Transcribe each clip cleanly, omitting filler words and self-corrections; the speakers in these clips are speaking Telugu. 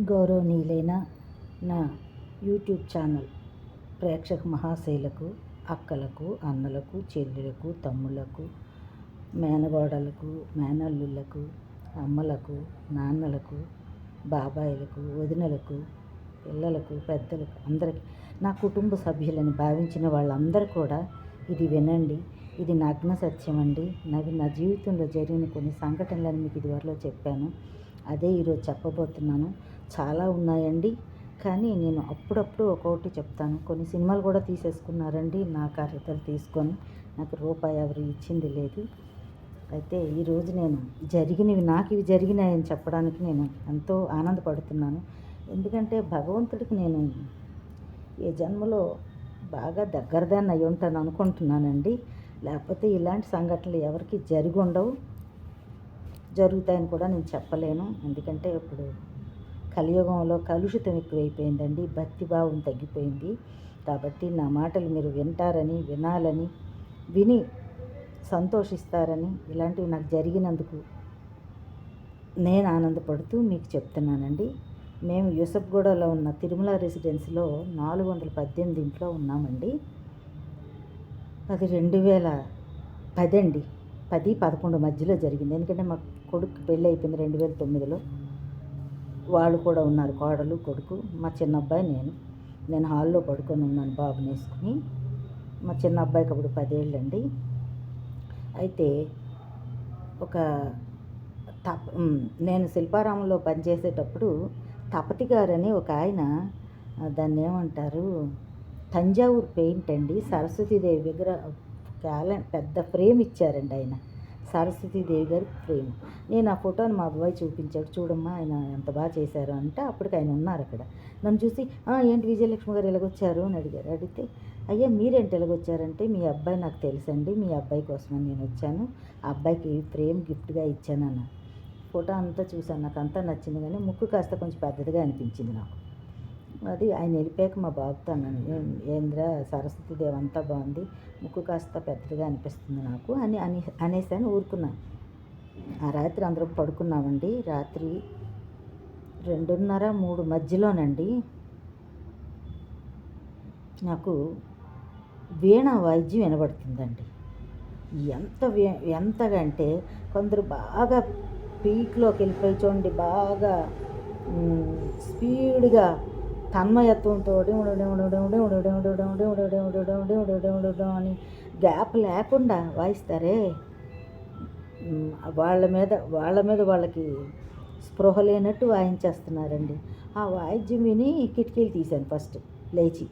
గౌరవనీయులైన నా యూట్యూబ్ ఛానల్ ప్రేక్షక మహాశైలకు, అక్కలకు, అన్నలకు, చెల్లెలకు, తమ్ముళ్లకు, మేనగోడలకు, మేనల్లుళ్లకు, అమ్మలకు, నాన్నలకు, బాబాయిలకు, వదినలకు, పిల్లలకు, పెద్దలకు, అందరికీ, నా కుటుంబ సభ్యులని భావించిన వాళ్ళందరూ కూడా ఇది వినండి. ఇది నగ్న సత్యం అండి. నా జీవితంలో జరిగిన కొన్ని సంఘటనలను మీకు ఇదివరలో చెప్పాను. అదే ఈరోజు చెప్పబోతున్నాను. చాలా ఉన్నాయండి, కానీ నేను అప్పుడప్పుడు ఒక్కొక్కటి చెప్తాను. కొన్ని సినిమాలు కూడా తీసేసుకున్నారండి నా కథలు తీసుకొని. నాకు రూపాయి ఎవరు ఇచ్చింది లేదు. అయితే ఈరోజు నేను ఇవి జరిగినాయని చెప్పడానికి నేను ఎంతో ఆనందపడుతున్నాను. ఎందుకంటే భగవంతుడికి నేను ఈ జన్మలో బాగా దగ్గరదాన్ని అయి ఉంటాను అనుకుంటున్నానండి. లేకపోతే ఇలాంటి సంఘటనలు ఎవరికి ఉండవు, జరుగుతాయని కూడా నేను చెప్పలేను. ఎందుకంటే ఇప్పుడు కలియుగంలో కలుషితం ఎక్కువైపోయిందండి, భక్తిభావం తగ్గిపోయింది. కాబట్టి నా మాటలు మీరు వినాలని, విని సంతోషిస్తారని, ఇలాంటివి నాకు జరిగినందుకు నేను ఆనందపడుతూ మీకు చెప్తున్నానండి. మేము యూసఫ్గూడలో ఉన్న తిరుమల రెసిడెన్సీలో 418 ఇంట్లో ఉన్నామండి. అది 2010 అండి, 10-11 మధ్యలో జరిగింది. ఎందుకంటే మా కొడుకు పెళ్ళి అయిపోయింది 2009లో. వాళ్ళు కూడా ఉన్నారు, కోడలు, కొడుకు, మా చిన్న అబ్బాయి, నేను హాల్లో పడుకొని ఉన్నాను బాబుని వేసుకుని. మా చిన్న అబ్బాయికి అప్పుడు 10 ఏళ్ళండి. అయితే నేను శిల్పారామంలో పనిచేసేటప్పుడు తపతి గారని ఒక ఆయన, దాన్ని ఏమంటారు, తంజావూరు పెయింట్ అండి, సరస్వతీదేవి దగ్గర పెద్ద ఫ్రేమ్ ఇచ్చారండి ఆయన, సరస్వతీదేవి గారి ఫ్రేమ్. నేను ఆ ఫోటోని మా అబ్బాయి చూపించాడు, చూడమ్మా ఆయన ఎంత బాగా చేశారు అంటే, అప్పటికి ఆయన ఉన్నారు అక్కడ. నన్ను చూసి ఏంటి విజయలక్ష్మి గారు ఎలాగొచ్చారు అని అడిగారు. అడిగితే, అయ్యా మీరేంటి ఎలాగొచ్చారంటే, మీ అబ్బాయి నాకు తెలుసండి, మీ అబ్బాయి కోసమని నేను వచ్చాను, ఆ అబ్బాయికి ఫ్రేమ్ గిఫ్ట్గా ఇచ్చాను అన్న. ఫోటో అంతా చూశాను, నాకు అంతా నచ్చింది, కానీ ముక్కు కాస్త కొంచెం పెద్దదిగా అనిపించింది నాకు. అది ఆయన వెళ్ళిపోయాక మా బాబుతో అన్నాను, ఏంద్రా సరస్వతీదేవి అంతా బాగుంది, ముక్కు కాస్త పెద్దగా అనిపిస్తుంది నాకు అనేసాను, ఊరుకున్నాను. ఆ రాత్రి అందరం పడుకున్నామండి. రాత్రి 2:30-3 మధ్యలోనండి నాకు వీణ వాయిద్యం వినబడుతుందండి. ఎంతగా అంటే కొందరు బాగా పీక్లోకి వెళ్ళిపోయి చూడండి, బాగా స్పీడ్గా తన్మయత్వంతో అని గ్యాప్ లేకుండా వాయిస్తారే, వాళ్ళ మీద వాళ్ళకి స్పృహ లేనట్టు వాయించేస్తున్నారండి. ఆ వాయిద్యం విని కిటికీలు తీశాను ఫస్ట్ లేచి.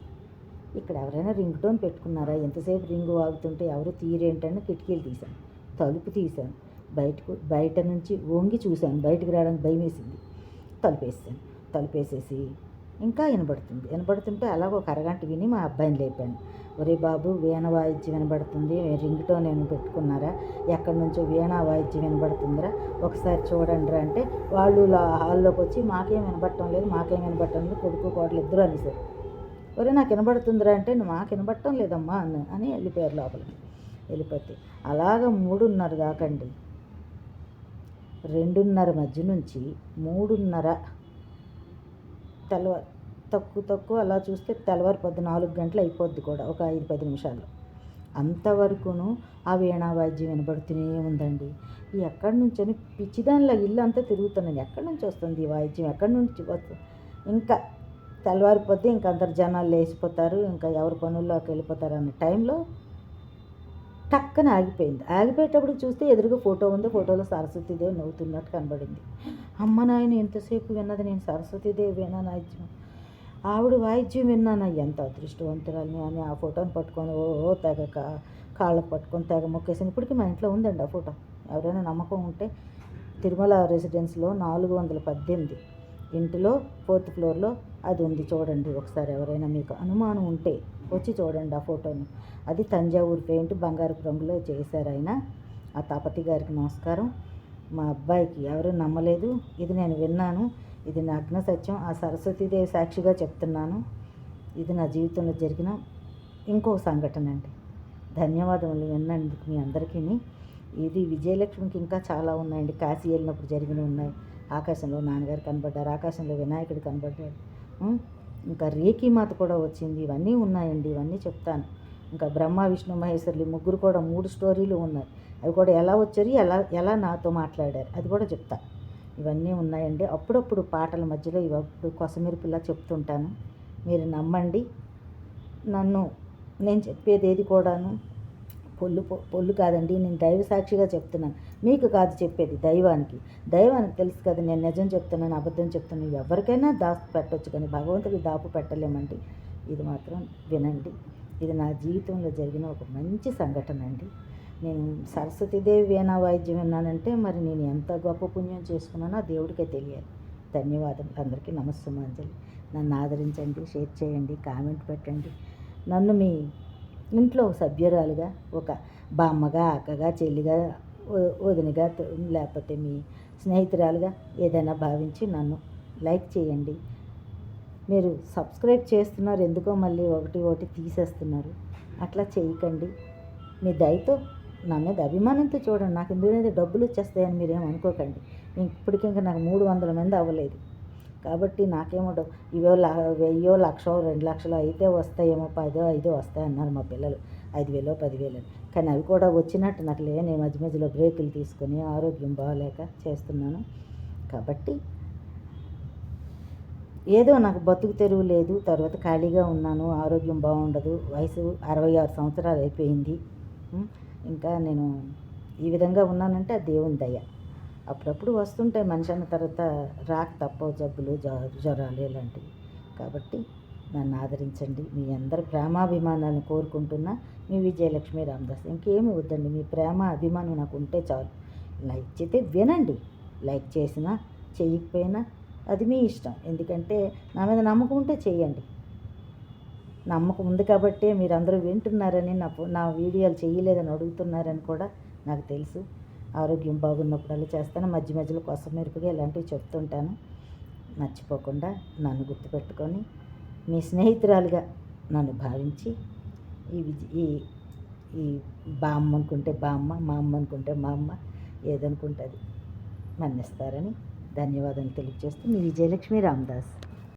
ఇక్కడ ఎవరైనా రింగ్ టోన్ పెట్టుకున్నారా, ఎంతసేపు రింగు వాగుతుంటే ఎవరు తీరేంటని కిటికీలు తీశాను, తలుపు తీశాను, బయట నుంచి వంగి చూశాను, బయటకు రావడానికి భయం వేసింది, తలుపేసేసి ఇంకా వినబడుతుంటే అలాగ ఒక అరగంట విని మా అబ్బాయిని లేపాను. ఒరే బాబు, వీణ వాయిద్యం వినబడుతుంది, రింగ్ టోన్ నేను పెట్టుకున్నారా, ఎక్కడి నుంచో వీణ వాయిద్యం వినబడుతుందిరా, ఒకసారి చూడండిరా అంటే, వాళ్ళు హాల్లోకి వచ్చి మాకేం వినబడటం లేదు, కొడుకు కోడలు ఇద్దరు అనేసారు. ఒరే నాకు వినబడుతుందిరా అంటే, మాకు వినబడటం లేదమ్మా అని వెళ్ళిపోయారు లోపలికి. వెళ్ళిపోతే అలాగ 3:30 దాకండి, 2:30 మధ్య నుంచి 3:30 తక్కువ అలా చూస్తే తెల్లవారు 4 గంటలు అయిపోద్ది కూడా, ఒక 5-10 నిమిషాల్లో. అంతవరకును ఆ వీణా వాయిద్యం వినబడుతూనే ఉందండి. ఎక్కడి నుంచి అని పిచ్చిదానిలా ఇల్లు అంతా తిరుగుతున్నాను, ఎక్కడి నుంచి వస్తుంది ఈ వాయిద్యం, ఎక్కడి నుంచి వస్తుంది. ఇంకా తెల్లవారిపోతే ఇంకా అందరు జనాలు లేచిపోతారు, ఇంకా ఎవరి పనుల్లోకి వెళ్ళిపోతారు అన్న టైంలో టక్కన ఆగిపోయింది. ఆగిపోయేటప్పుడు చూస్తే ఎదురుగా ఫోటో ఉంది, ఫోటోలో సరస్వతీదేవి నవ్వుతున్నట్టు కనబడింది. అమ్మ నాయన ఎంతసేపు విన్నది నేను సరస్వతీదేవి విన్నాను వాయిద్యం, ఆవిడ వాయిద్యం విన్నాను, ఎంత అదృష్టవంతురాలని అని ఆ ఫోటోని పట్టుకొని తెగ కాళ్ళకు పట్టుకొని తెగ మొక్కేసాను. ఇప్పటికీ మా ఇంట్లో ఉందండి ఆ ఫోటో. ఎవరైనా నమ్మకం ఉంటే తిరుమల రెసిడెన్స్లో 418 ఇంటిలో 4th ఫ్లోర్లో అది ఉంది, చూడండి ఒకసారి. ఎవరైనా మీకు అనుమానం ఉంటే వచ్చి చూడండి ఆ ఫోటోని. అది తంజావూరు పెయింట్ బంగారపు రంగులో చేశారు ఆయన. ఆ తాపతి గారికి నమస్కారం. మా అబ్బాయికి ఎవరు నమ్మలేదు, ఇది నేను విన్నాను, ఇది నగ్న సత్యం, ఆ సరస్వతీదేవి సాక్షిగా చెప్తున్నాను. ఇది నా జీవితంలో జరిగిన ఇంకో సంఘటన అండి. ధన్యవాదములు విన్నందుకు మీ అందరికీ. ఇది విజయలక్ష్మికి ఇంకా చాలా ఉన్నాయండి, కాశీ వెళ్ళినప్పుడు జరిగినవి ఉన్నాయి, ఆకాశంలో నాన్నగారు కనబడ్డారు, ఆకాశంలో వినాయకుడు కనబడ్డాడు. ఇంకా రేఖీ మాత కూడా వచ్చింది. ఇవన్నీ ఉన్నాయండి, ఇవన్నీ చెప్తాను. ఇంకా బ్రహ్మ విష్ణు మహేశ్వరులు ముగ్గురు కూడా 3 స్టోరీలు ఉన్నాయి. అవి కూడా ఎలా వచ్చారు, ఎలా ఎలా నాతో మాట్లాడారు అది కూడా చెప్తా. ఇవన్నీ ఉన్నాయండి. అప్పుడప్పుడు పాటల మధ్యలో ఇవప్పుడు కొసమెరుపులా చెప్తుంటాను. మీరు నమ్మండి. నన్ను నేను చెప్పేది ఏది కూడాను పొల్లు కాదండి. నేను దైవ సాక్షిగా చెప్తున్నాను. మీకు కాదు చెప్పేది, దైవానికి తెలుసు కదా నేను నిజం చెప్తున్నాను అబద్ధం చెప్తున్నాను. ఎవరికైనా దాపు పెట్టవచ్చు, కానీ భగవంతుడికి దాపు పెట్టలేమండి. ఇది మాత్రం వినండి. ఇది నా జీవితంలో జరిగిన ఒక మంచి సంఘటన అండి. నేను సరస్వతీదేవి వీణా వాయిద్యం విన్నానంటే మరి నేను ఎంత గొప్ప పుణ్యం చేసుకున్నానో దేవుడికే తెలియాలి. ధన్యవాదం. అందరికీ నమస్సుమాంజలి. నన్ను ఆదరించండి, షేర్ చేయండి, కామెంట్ పెట్టండి. నన్ను మీ ఇంట్లో సభ్యురాలుగా, ఒక బామ్మగా, అక్కగా, చెల్లిగా, వదినగా, లేకపోతే మీ స్నేహితురాలుగా ఏదైనా భావించి నన్ను లైక్ చేయండి. మీరు సబ్స్క్రైబ్ చేస్తున్నారు, ఎందుకో మళ్ళీ ఒకటి తీసేస్తున్నారు. అట్లా చేయకండి. మీ దయతో నా మీద అభిమానంతో చూడండి. నాకు ఎందుకంటే డబ్బులు వచ్చేస్తాయని మీరేం అనుకోకండి. ఇప్పటికింకా నాకు 300 మంది అవ్వలేదు కాబట్టి నాకేమో ఇవో 1000, 1,00,000, 2,00,000 అయితే వస్తాయేమో, 10, 5 వస్తాయన్నారు మా పిల్లలు. 5,000, 10,000 కానీ అవి కూడా వచ్చినట్టు నాకు లేని మధ్య మధ్యలో బ్రేకులు తీసుకొని ఆరోగ్యం బాగోలేక చేస్తున్నాను. కాబట్టి ఏదో నాకు బతుకు తెరువు లేదు. తర్వాత ఖాళీగా ఉన్నాను, ఆరోగ్యం బాగుండదు. వయసు 66 సంవత్సరాలు అయిపోయింది. ఇంకా నేను ఈ విధంగా ఉన్నానంటే ఆ దేవుని దయ. అప్పుడప్పుడు వస్తుంటాయి, మనిషి అన్న తర్వాత రాక తప్పవు జబ్బులు, జ్వరాలు ఇలాంటివి. కాబట్టి నన్ను ఆదరించండి. మీ అందరి ప్రేమాభిమానాలను కోరుకుంటున్నా. మీ విజయలక్ష్మి రామదాస్. ఇంకేమీ వద్దండి, మీ ప్రేమ అభిమానం నాకు ఉంటే చాలు. లైక్ చేస్తే వినండి, లైక్ చేసినా చేయకపోయినా అది మీ ఇష్టం. ఎందుకంటే నా మీద నమ్మకం ఉంటే చేయండి. నమ్మకం ఉంది కాబట్టే మీరు అందరూ వింటున్నారని, నా వీడియోలు చేయలేదని అడుగుతున్నారని కూడా నాకు తెలుసు. ఆరోగ్యం బాగున్నప్పుడల్లా చేస్తాను. మధ్య మధ్యలో కొసమెరుపుగా ఇలాంటివి చెప్తుంటాను. మర్చిపోకుండా నన్ను గుర్తుపెట్టుకొని మీ స్నేహితురాలుగా నన్ను భావించి ఈ ఈ బామ్మ అనుకుంటే బామ్మ, మా అమ్మ అనుకుంటే మా అమ్మ, ఏదనుకుంటే అది మన్నిస్తారని ధన్యవాదాలు తెలియజేస్తూ మీ విజయలక్ష్మి రామదాస్.